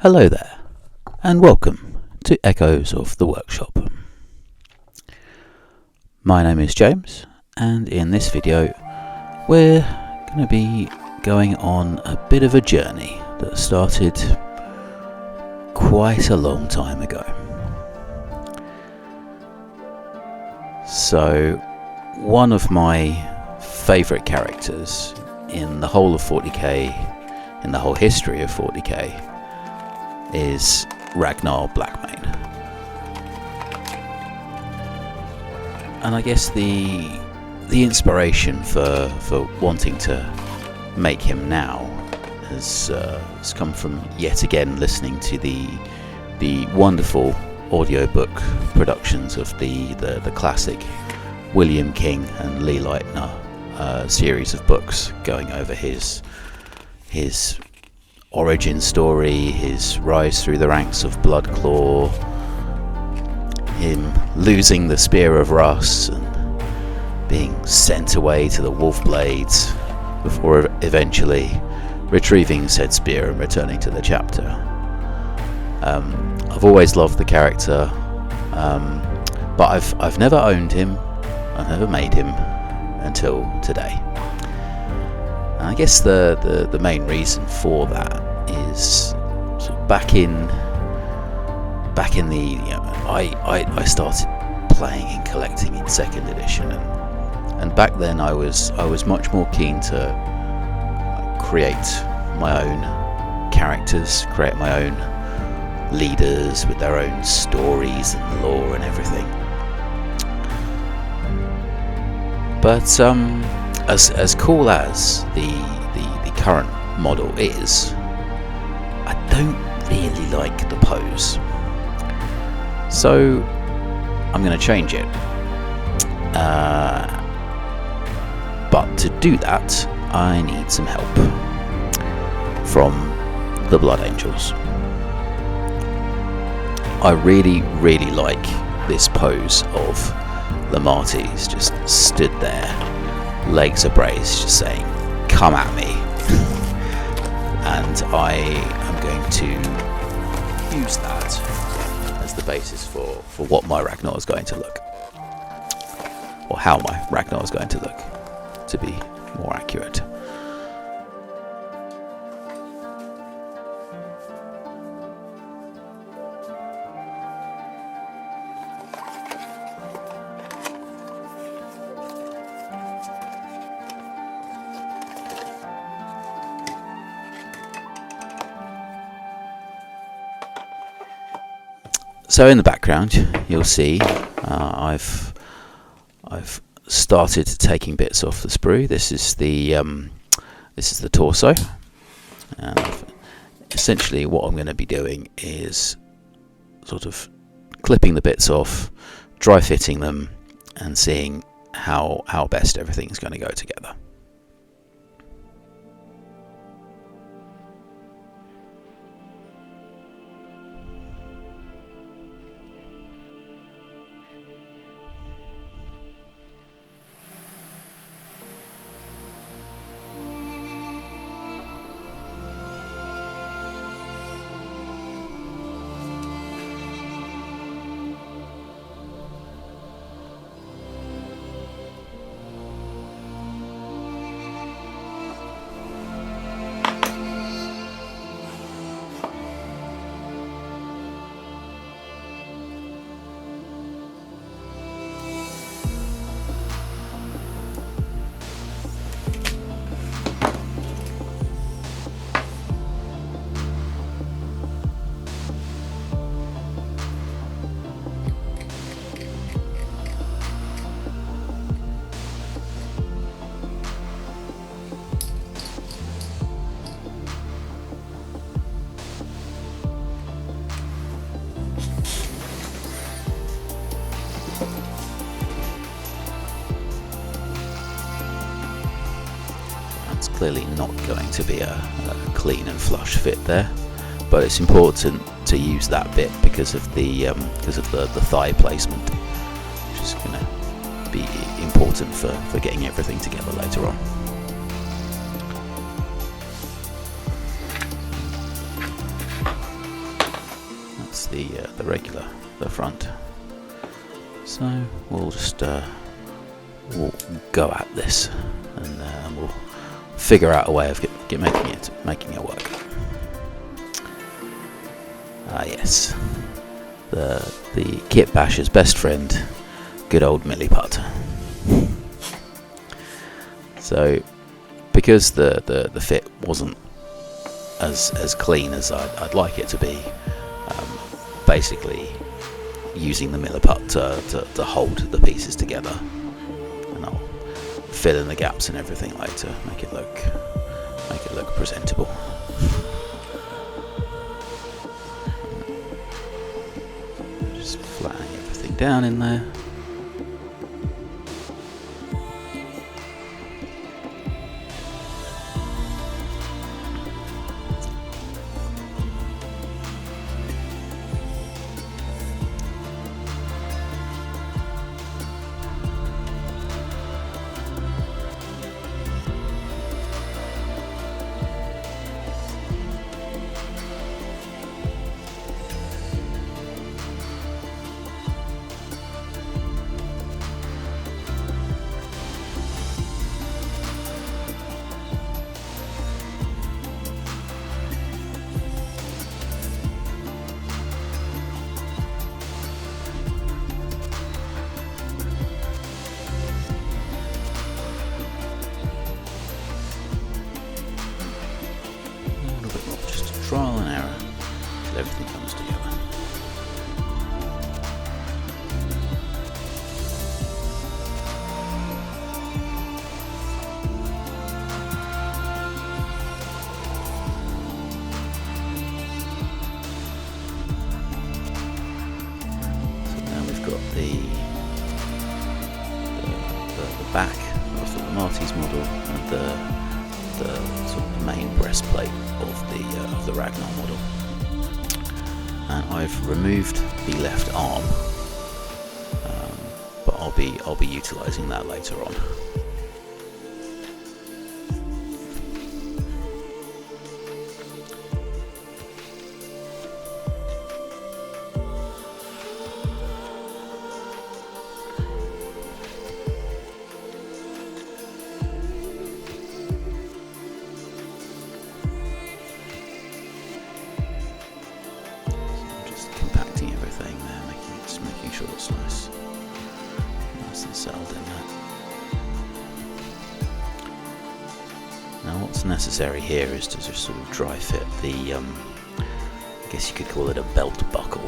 Hello there, and welcome to Echoes of the Workshop. My name is James, and in this video we're going to be going on a bit of a journey that started quite a long time ago. So, one of my favourite characters in the whole of 40k, in the whole history of 40k, is Ragnar Blackmane. And I guess the inspiration for wanting to make him now has come from yet again listening to the wonderful audiobook productions of the classic William King and Lee Leitner series of books going over his origin story, his rise through the ranks of Bloodclaw, him losing the Spear of Russ and being sent away to the Wolf Blades before eventually retrieving said spear and returning to the chapter. I've always loved the character, but I've never owned him, I've never made him until today. And I guess the main reason for that is sort of back in the I started playing and collecting in 2nd edition, and back then I was much more keen to create my own characters, create my own leaders with their own stories and lore and everything. But as cool as the current model is, I don't really like the pose. So I'm going to change it. But to do that, I need some help from the Blood Angels. I really like this pose of the Martys just stood there, legs abrased, just saying, "Come at me." And I am going to use that as the basis for what my Ragnar is going to look, or how my Ragnar is going to look, to be more accurate. So in the background, you'll see I've started taking bits off the sprue. This is the torso, and essentially what I'm going to be doing is sort of clipping the bits off, dry fitting them, and seeing how best everything's going to go together. It's clearly not going to be a clean and flush fit there, but it's important to use that bit because of the thigh placement, which is going to be important for getting everything together later on. the front. So we'll just we'll go at this, and we'll figure out a way of making it work. Yes, the kit basher's best friend, good old milliput. So, because the fit wasn't as clean as I'd like it to be, basically using the milliput to hold the pieces together, and I'll fill in the gaps and everything like to make it look presentable. Just flattening everything down in there. Trial and error till everything comes together. So now we've got the back of the Marty's model and the sort of main breastplate of the Ragnar model, and I've removed the left arm, but I'll be utilising that later on. Making sure it's nice and settled in there. Now what's necessary here is to just sort of dry fit the, I guess you could call it a belt buckle.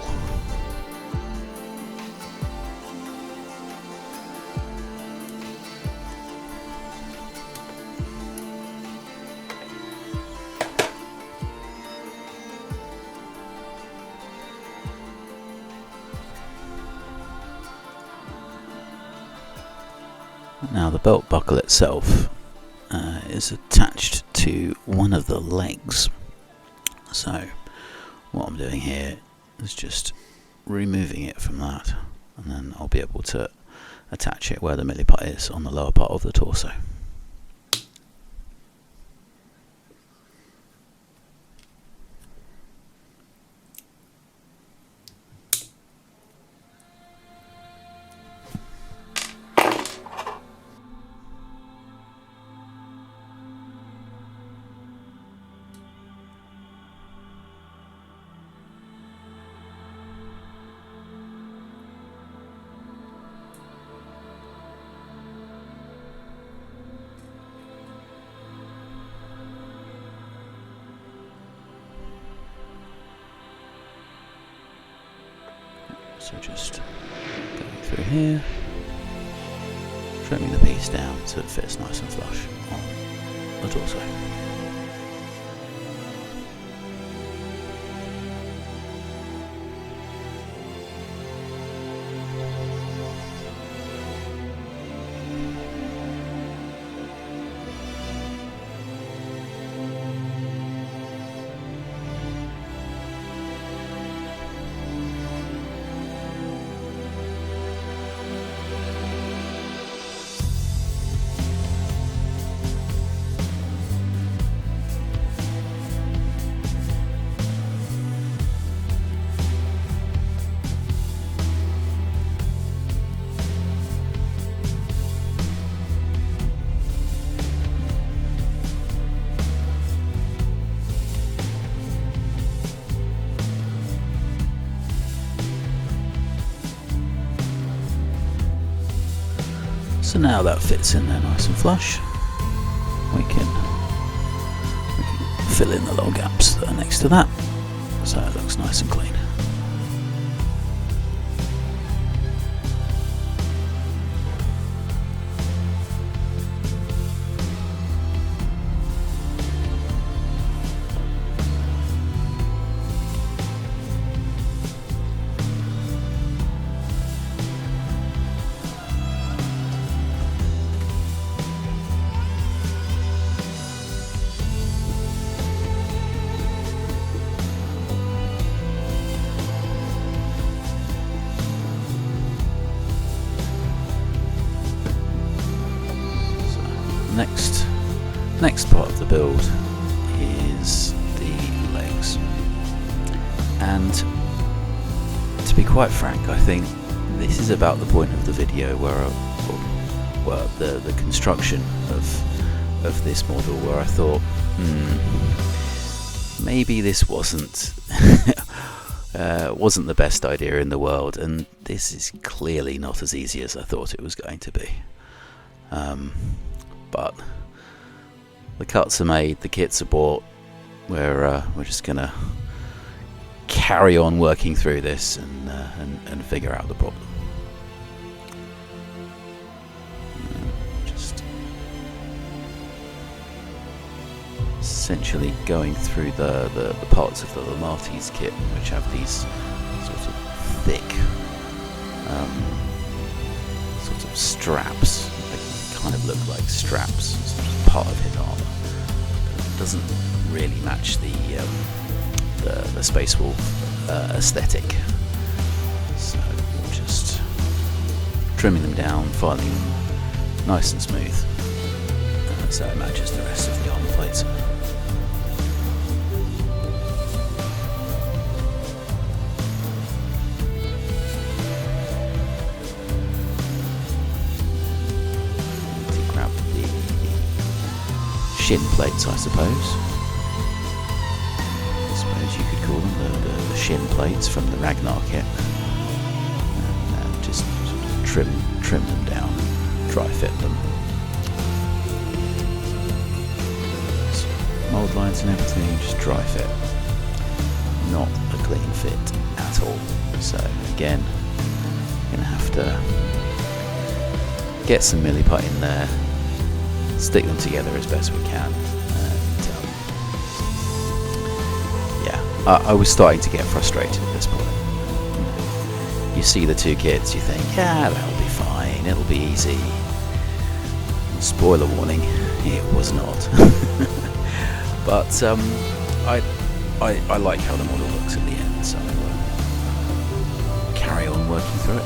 Now the belt buckle itself is attached to one of the legs, so what I'm doing here is just removing it from that, and then I'll be able to attach it where the milliput is on the lower part of the torso. So just going through here, trimming the piece down so it fits nice and flush on the torso. So now that fits in there nice and flush. We can fill in the little gaps that are next to that, so it looks nice and clean. Next part of the build is the legs, and to be quite frank, I think this is about the point of the video where the construction of this model where I thought maybe this wasn't wasn't the best idea in the world, and this is clearly not as easy as I thought it was going to be. But the cuts are made, the kits are bought. We're just gonna carry on working through this and figure out the problem. Just essentially going through the parts of the Lamarti's kit which have these sort of thick sort of straps. They kind of look like straps. It's part of his armor. It doesn't really match the Space Wolf aesthetic. So we're just trimming them down, filing them nice and smooth, so it matches the rest of the armor plates. Shin plates, I suppose you could call them, the shin plates from the Ragnar kit, and just sort of trim them down, dry fit them. So, mould lines and everything, just dry fit, not a clean fit at all. So again, gonna have to get some milliput in there, stick them together as best we can, and I was starting to get frustrated at this point. You see the two kids, you think, yeah, that'll be fine, it'll be easy. Spoiler warning, it was not. But I like how the model looks at the end, so carry on working through it.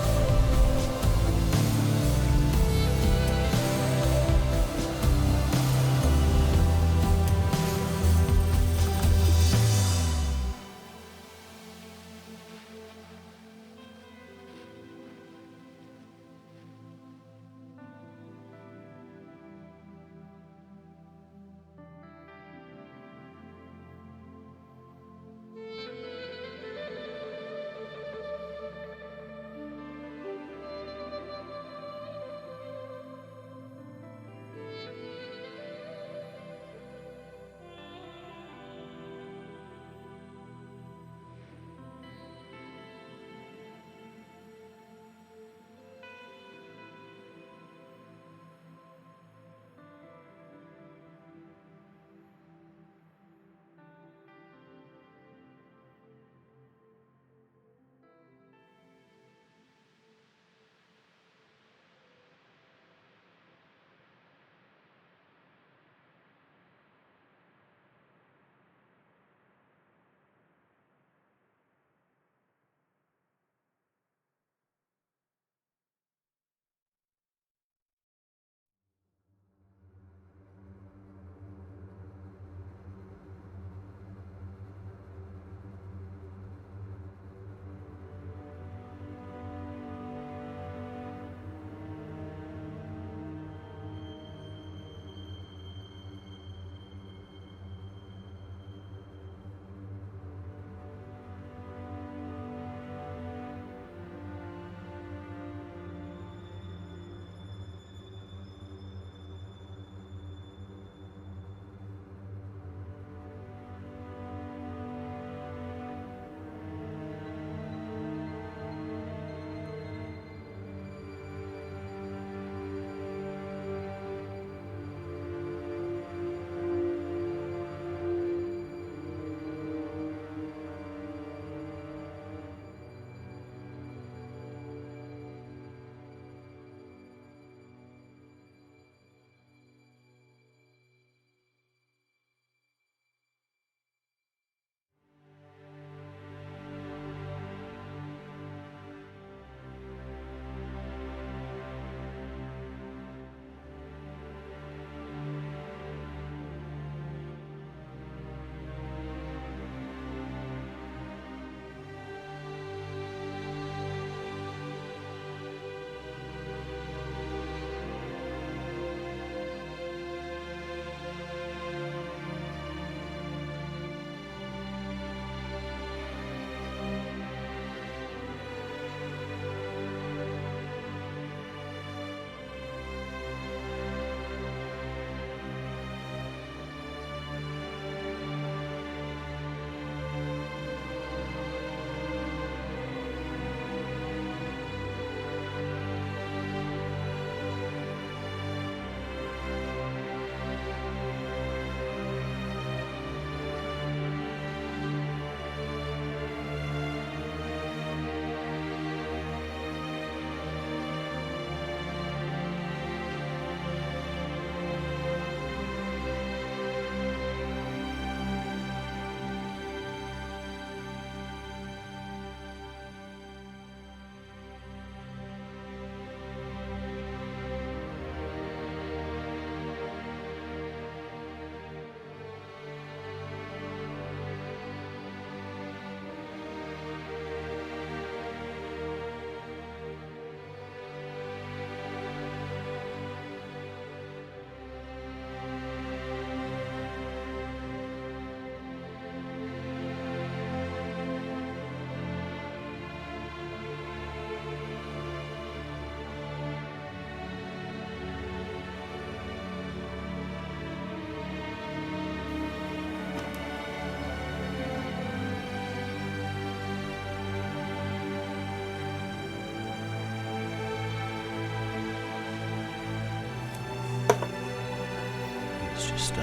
it's just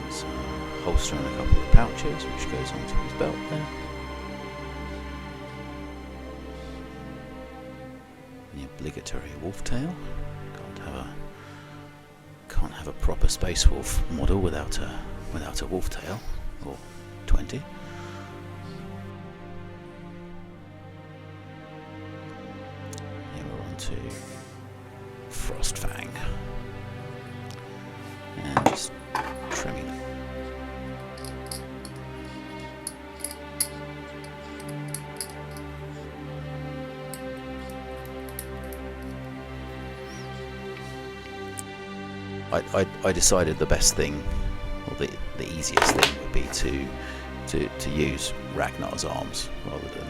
it's a holster and a couple of pouches, which goes onto his belt there. The obligatory wolf tail. Can't have a proper Space Wolf model without a wolf tail, or 20. Here we're on to Frostfang, and just trimming it. I decided the best thing, or the easiest thing, would be to use Ragnar's arms rather than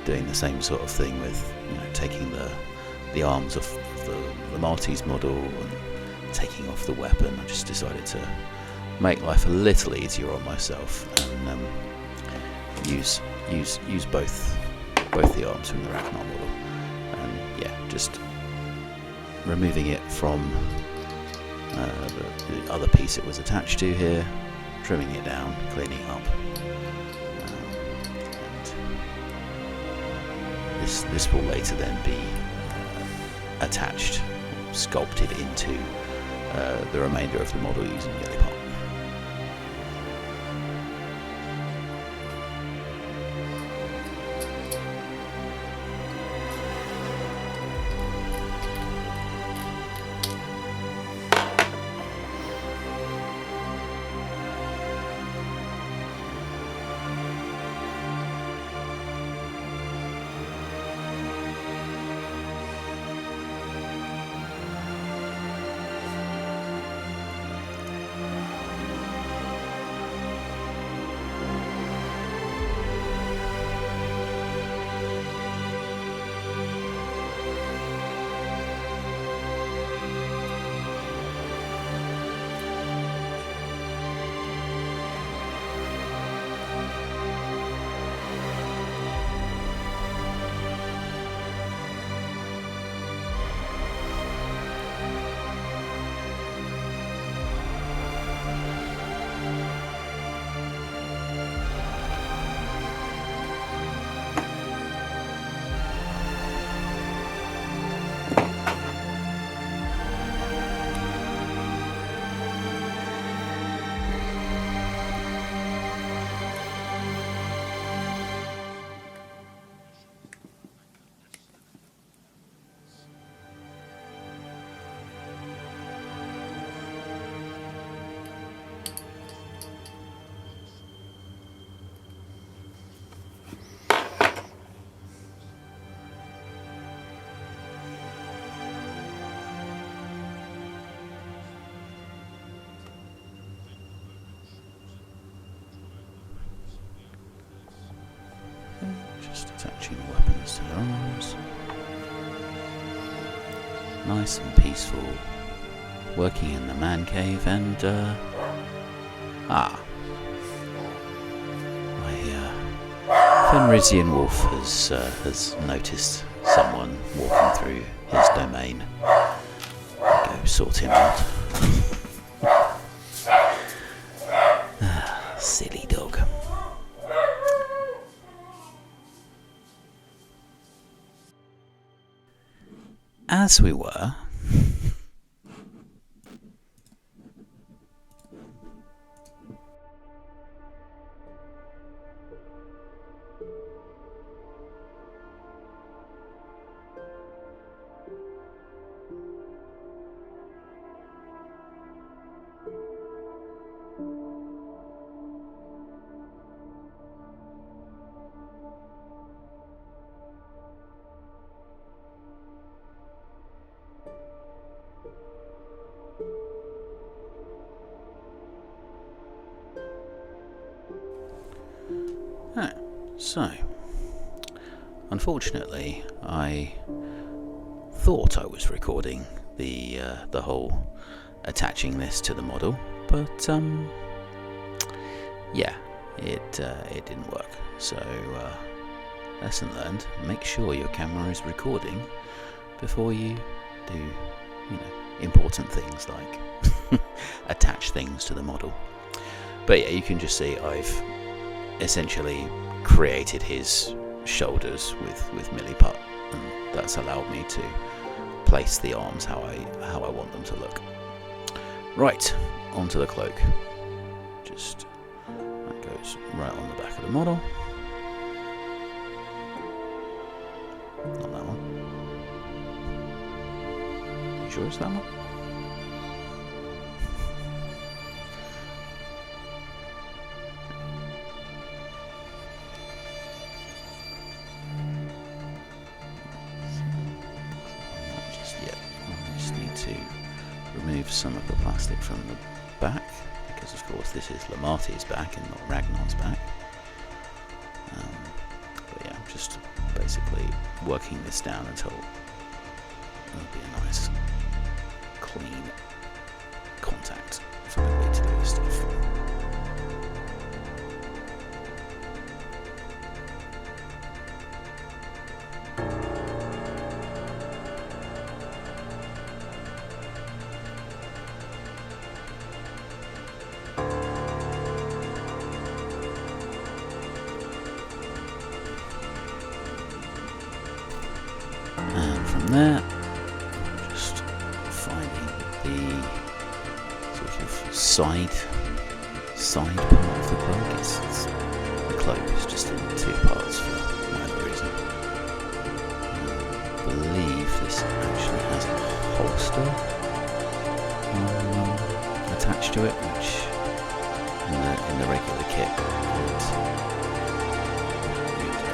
doing the same sort of thing with, taking the arms of the Maltese model and taking off the weapon. I just decided to make life a little easier on myself and use both the arms from the Ragnar model, and yeah, just removing it from the other piece it was attached to here, trimming it down, cleaning up, and this will later then be attached, sculpted into the remainder of the model using Millipop. Just attaching the weapons to their arms. Nice and peaceful. Working in the man cave, and my Fenrisian wolf has noticed someone walking through his domain. Go sort him out. Silly dog. As we were, so, unfortunately, I thought I was recording the whole attaching this to the model, but yeah, it didn't work. So, lesson learned: make sure your camera is recording before you do, important things like attach things to the model. But yeah, you can just see I've essentially created his shoulders with milliput, and that's allowed me to place the arms how I want them to look. Right, onto the cloak. Just that goes right on the back of the model. Not that one. You sure it's that one? Remove some of the plastic from the back, because of course this is Lamarty's back and not Ragnar's back. But yeah, I'm just basically working this down until it'll be a nice clean contact for the way to do this stuff. There, just finding the sort of side part of the cloak. The cloak is just in two parts for whatever reason. I believe this actually has a holster attached to it, which in the regular kit is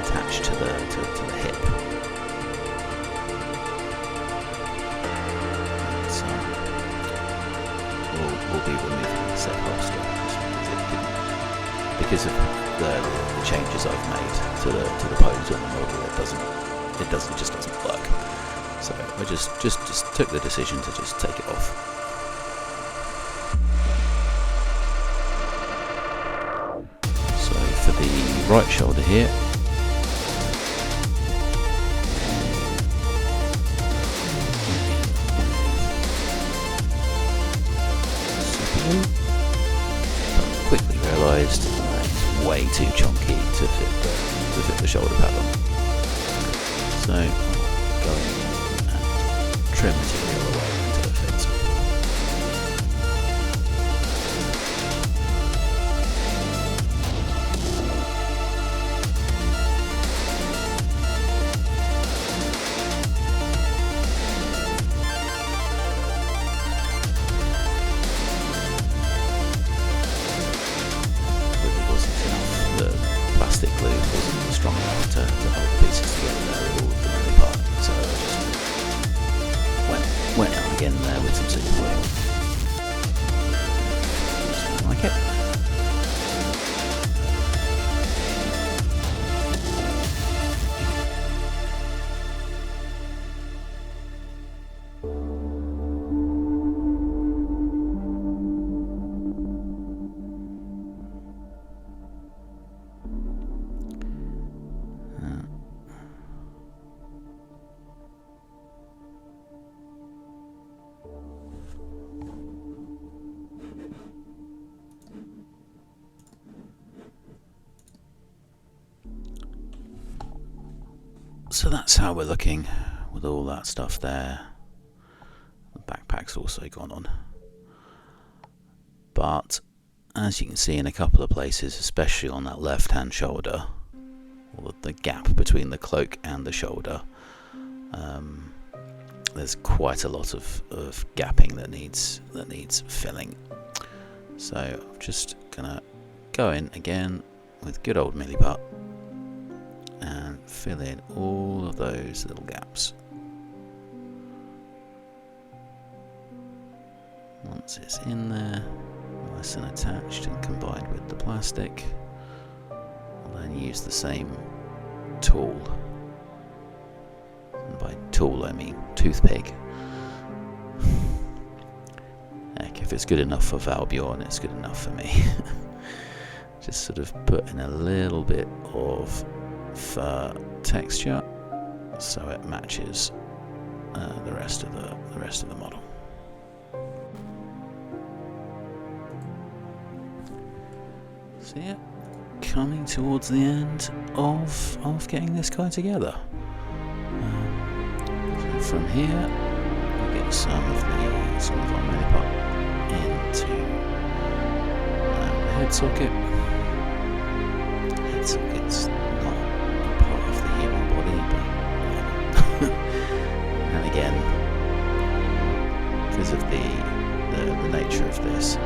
attached to the hip. Will be removing the said holster because of the changes I've made to the pose on the model. It just doesn't work. So I just took the decision to just take it off. So for the right shoulder here, quickly realised that it's way too chunky to fit the shoulder pattern. So I'll go in and trim material away until it fits. Glue wasn't strong enough to hold the pieces together there with all of the middle part, so I just went out again there with some super glue. Just like it. So that's how we're looking with all that stuff there. The backpack's also gone on. But as you can see in a couple of places, especially on that left hand shoulder, or the gap between the cloak and the shoulder, there's quite a lot of gapping that needs filling. So I'm just gonna go in again with good old milliput and fill in all of those little gaps. Once it's in there, nice and attached and combined with the plastic, I'll then use the same tool. And by tool I mean toothpick. Heck, if it's good enough for Valbjorn, it's good enough for me. Just sort of put in a little bit of fur texture so it matches the rest of the model. So yeah, coming towards the end of getting this guy together. So from here, we'll get some of our Milliput into the head socket. Head socket's not a part of the human body, but and again, because of the nature of this, I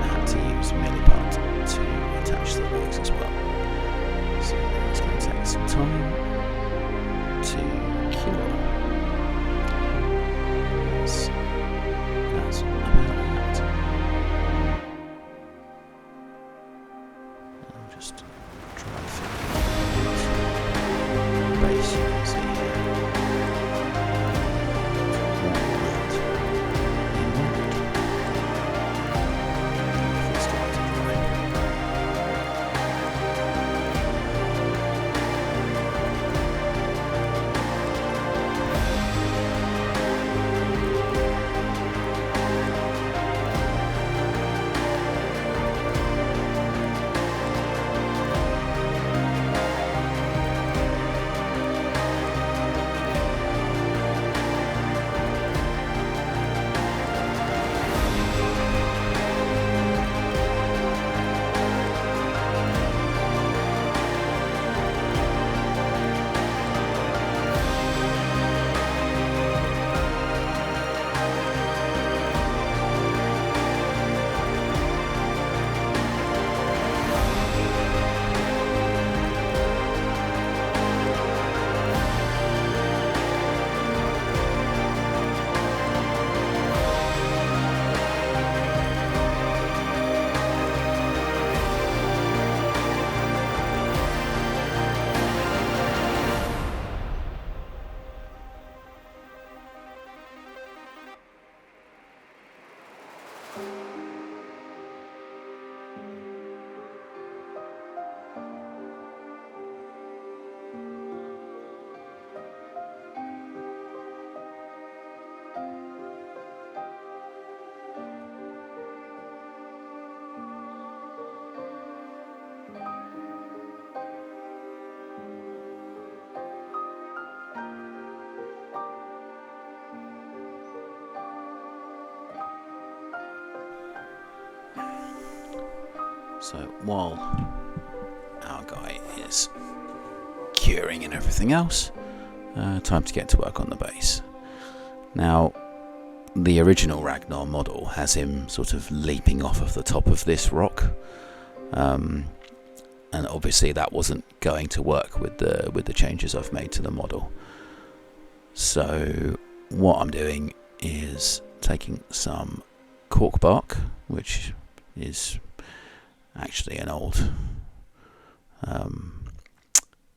had to use Milliput to attach the legs as well. So it's going to take some time to cure. So that's about that. I'll just try to figure out the base you can see here. So while our guy is curing and everything else, time to get to work on the base. Now, the original Ragnar model has him sort of leaping off of the top of this rock, and obviously that wasn't going to work with the changes I've made to the model. So what I'm doing is taking some cork bark, which is actually an old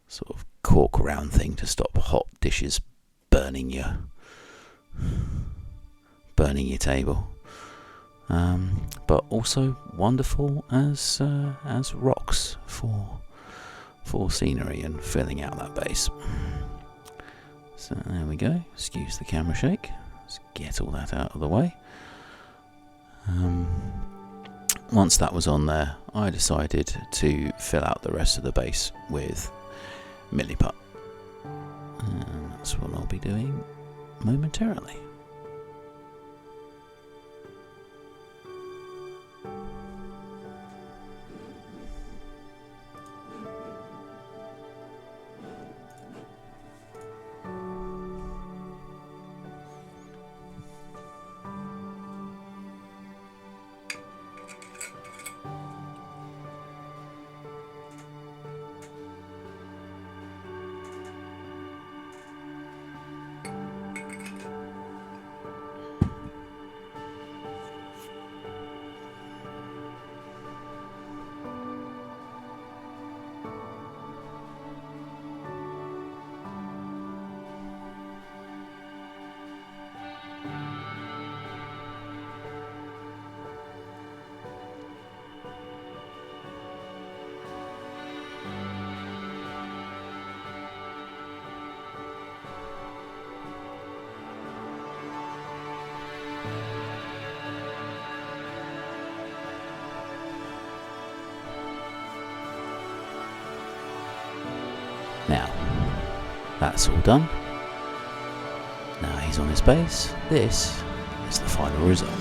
sort of cork round thing to stop hot dishes burning your table, but also wonderful as rocks for scenery and filling out that base. So there we go. Excuse the camera shake. Let's get all that out of the way. Once that was on there, I decided to fill out the rest of the base with Milliput. And that's what I'll be doing momentarily. That's all done. Now he's on his base. This is the final result.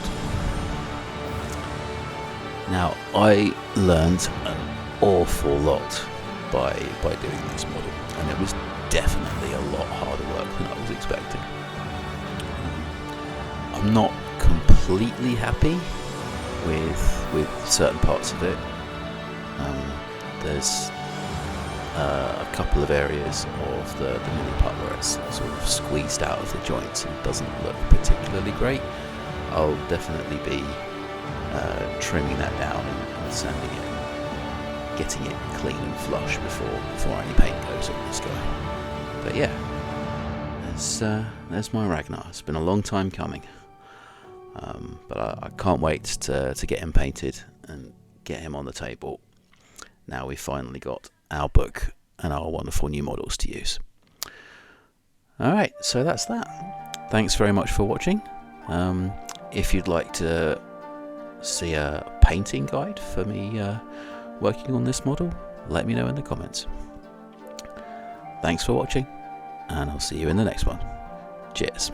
Now, I learned an awful lot by doing this model, and it was definitely a lot harder work than I was expecting. I'm not completely happy with certain parts of it. There's a couple of areas of the mini putt where it's sort of squeezed out of the joints and doesn't look particularly great. I'll definitely be trimming that down and sanding it and getting it clean and flush before any paint goes on this guy. But yeah, there's my Ragnar. It's been a long time coming, but I can't wait to get him painted and get him on the table. Now we've finally got our book and our wonderful new models to use. Alright, so that's that. Thanks very much for watching. If you'd like to see a painting guide for me working on this model, let me know in the comments. Thanks for watching, and I'll see you in the next one. Cheers.